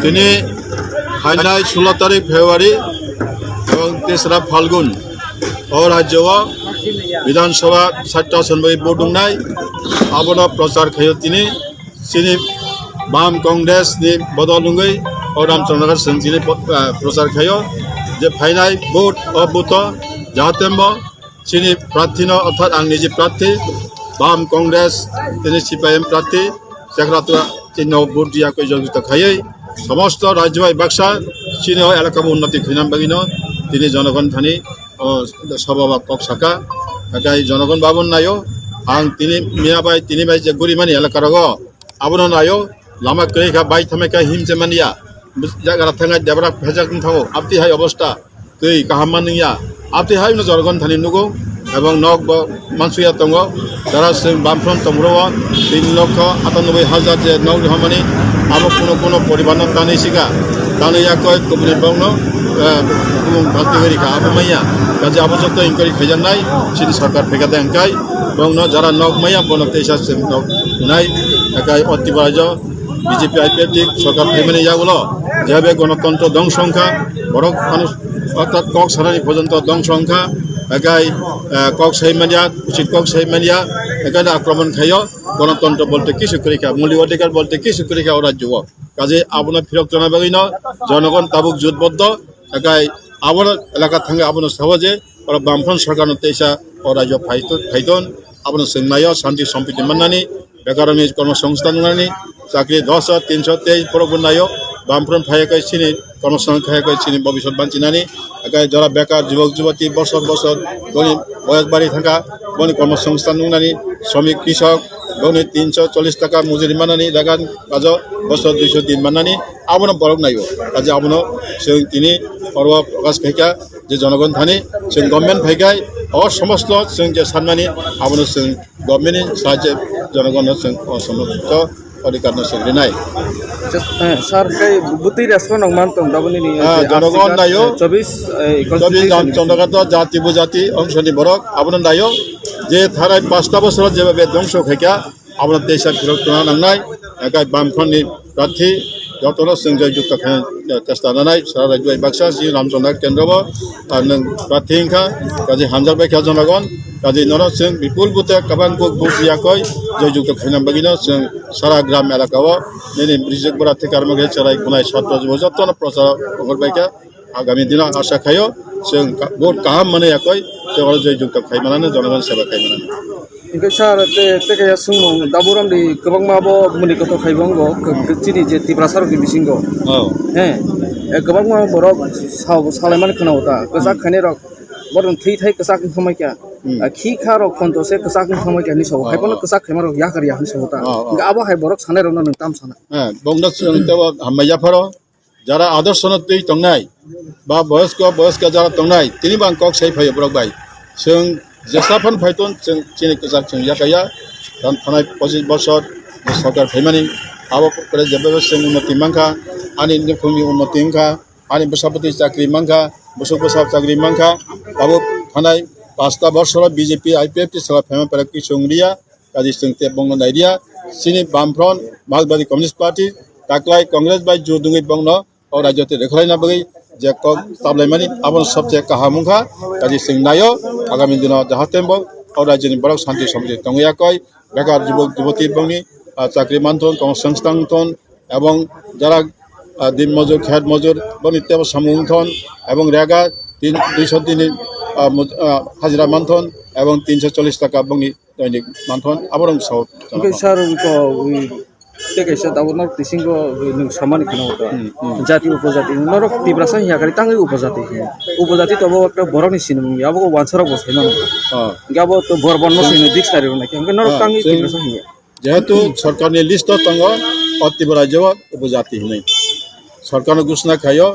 তিনি ফাইনাল 16 তারিখ ফেব্রুয়ারি এবং 3রা ফাল্গুন ও রাজ্য বিধানসভা 7টা আসনবাই ভোট দंनाय আবনো প্রচার খায় তিনি সিনি বাম কংগ্রেস नि बदल नङै और रामचंद्र सिंह जी प्रचार खाय जे फाइनाल भोट अबुत जाहाते सिनी प्रार्थी न अर्थात आंनि जे प्रार्थी बाम कংগ্রেস তিনি सीपीआईएम प्रार्थी सेक्रेटारी चिन्ह भोट दिया कोई जगत खाई समस्त राज्य बाक्सा चिन्ह एलाका उन्नति खैनाम बागिन তিনি জনগণ থানি সভাবা কক সাকা তাই জনগণ বাবন নাयो आं তিনি মিয়াবাই তিনি বাই যে গরিমানি এলাকা রগ আবন নাयो लामा करेखा बाई थमेखा हिमसे मानिया जायगा थांगा देबरा भेजाक थाओ आपति हाय अवस्था दै गाहाम मानिया आपति हाय न जरगन थानि नुगो एवं नक मानसुया दङ যারা বামফ্রন্ট তমরো 3,98,000 যে নক রহমানি আবো কোনো পরিমাণ তানি সিগা তানিয়া কয় কবনি বংন ভালতিগরিকা আবো মাইয়া কাজে আবো যত ইনকোয়ারি খাইজানাই সিনি সরকার ফেকা দেংকাই বংন যারা নক মাইয়া বনতে ইসা নক নাই একাই অতিবাজ বিজেপি আইপিএফ সরকার ফেমেনে যাগুলো যেভাবে গণতন্ত্র ধ্বংসংখ্যা বড় মানুষ অর্থাৎ কক সারানি পর্যন্ত ধ্বংসংখ্যা একাই কক সাইমানিয়া উচিত কক সাইমানিয়া এখানে আক্রমণ খাইয় গণতন্ত্র বলতে কিছু করিখা মৌলিক অধিকার বলতে কিছু করিখা ওরা যুব কাজে আবনো ফিরক জানাবাগিন জনগণ তাবুক জোটবদ্ধ একাই আবনো এলাকা থাঙ্গে আবনো সহজে ওরা বামফ্রন্ট সরকার তেইসা ও রাজ্য ফাইতন আবনো সোংনায় শান্তি সম্প্রীতি মাননানি বেকারनि কর্মসংস্থান नुनानै চাকরি 10,323 পরবনায় বামফ্রন্ট ফায়াকাই চিনি কর্মসংস্থান খায়াকাই চিনি ভবিষ্যৎ বাঞ্চিনানি একাই যারা বেকার যুবক যুবতী বছর বছর গনি বয়স বাড়ি থাকা গনি কর্মসংস্থান नुनानै শ্রমিক কৃষক গনি 340 টাকা মজুরি মানানি দাগান কাজ বছর 200 দিন মানানি আবনো বরক নাইও কাজে আবনো जों তিনি পর্ব প্রকাশ ফাইকা যে জনগণ থানি जों গভর্নমেন্ট ফাইকাই ও সমস্ত जों যে সানমানি আবনো जों গভর্নমেন্টनि সাহায্যে जनगण समस्त अधिकार सोलिनाय सर कई बुद्धि रेस्पॉन्ड मान तो दाबुनी जनगण नायो 24 चंद्रकांत जाति बुजाति अंशनि बरक आबन नायो जे थाराय 5टा बছর जेबे ধ্বংস खायका आबन देशा फिरक तुना नांनाय एकाय बामफ्रन्टनि प्रार्थी যতন संजय जुक्त চেষ্টা नानाय सारा राज्य बाक्सा जि रामचंद्र केन्द्रब नों प्रार्थी हिंखा काजि हानजार बायखा जनगण काजि नर जों बिपुल बुते काबां बुजियाखै जय जुक्त खैनाम बागिनो जों सारा ग्राम एलाकाव नेनि ब्रिजेक बरा थिकारमगे चराय गुनाय छात्र जुब जतन प्रचार हरबायखा आगामी दिन आशा खायो जों बहुत गाहाम मानेयाखै जों जय जुक्त खैमानानो जनगण सेवा खैमानानो इनके सार ते कया सुंग दाबुराम दि गोबां माबो मुनि गथ' खायबांगो चिनि जे तिब्रासार दि बिसिंगो हे गोबां मा बरक सालायमान खोनावता गोसा खाने रक बरन थै थाय गोसा खमायका खि खा रक खन्तो से गोसा खमायका नि सव हायबन गोसा खैमार या करिया हन सवता आबो हाय बरक साने रन नों ताम साना बंगदा जों हामया फरो যারা আদর্শন তৈ তংনাই বা বয়স্ক যারা তংনাই তিনি বাং কক সাই ফায় বরক বাই जों जेसाफन फाइतन जों चिनि गोजा जों याकाया थानाय 25 बছর सरकार फैमानि आबो करे जेबो जों उन्नति मांखा आनि निखुंनि उन्नति मांखा आनि बसापति चाकरि मांखा बसो चाकरि मांखा आबो थानाय 5टा बছর बीजेपी आईपीएफ ति सला फैमा पर कि संग्रिया काजि जोंते बंग नाइरिया सिनि बामफ्रन्ट मार्क्सवादी कम्युनिस्ट पार्टी ताक्लाय कांग्रेस बाय जुदुङै बंग और राज्यते रेखलायना बगै जे कक ताबलायमानि आबन सबसे काहामुखा काजि जों नायो आगामी दिन जाहाते और राज्य बरक शांति समृद्धि तंगयाकै बेकार युवक युवती बंगनि चाकरि मानथन कर्मसंस्थान एवं जरा दिन मजूर खेत मजूर बंगनि तेब सामुंथन एवं रेगा 200 दिन हाजिरा मानथन एवं 340 टाका बंगनि दैनिक मानथन आबरं साउ सर को कैसे दाबुना तिसिंगो सामानि खोनावता जाति उपजाति नरक तिब्रासा हियाकारि तांगै उपजाति तबो एकटा बरनि सिनमि याबो वानसरा बसैना गाबो तो बरबन्न सिनो डिक्शनारि रना के नरक तांगै तिब्रासा हिया जेहेतु सरकारनि लिस्ट तंग अतिब राज्य उपजाति हिनै सरकारनि घोषणा खायो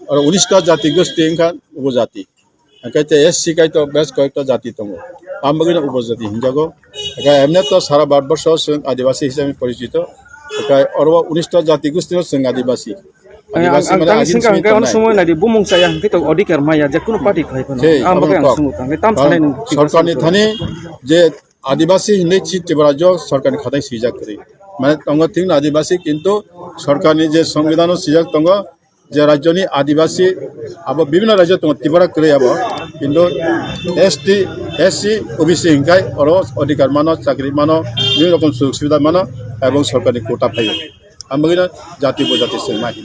और 19टा जाति गोष्ठी हिंखा उपजाति एकाइते एससी काइतो बेस कयेकटा जाति तंग आमबगिना उपजाति हिंजागो एका एमने तो सारा भारतवर्ष जों आदिवासी हिसाबै परिचित एका और 19टा जाति गोष्ठी जों आदिवासी आदिवासी माने सिंगा के अन समय नादि बुमुं साया हितो अधिकार माया जे कुनु पार्टी खायफोन आमबगे आं सुमु तांगे ताम सालायनि सरकारनि थाने जे आदिवासी हिनै चित्त राज्य सरकारनि खाताय सिजा करि মানে তঙ্গ ঠিক আদিবাসী কিন্তু সরকারনি যে সংবিধান সিজাক তঙ্গ যে রাজ্যনি আদিবাসী আবার বিভিন্ন রাজ্য তঙ্গ ত্রিপুরা করে যাব কিন্তু ST SC OBC হিংকাই ওর অধিকার মানো চাকরি মানো বিভিন্ন রকম সুযোগ সুবিধা মানো এবং সরকারি কোটা পাই আমরা জাতি উপজাতি সে মাহি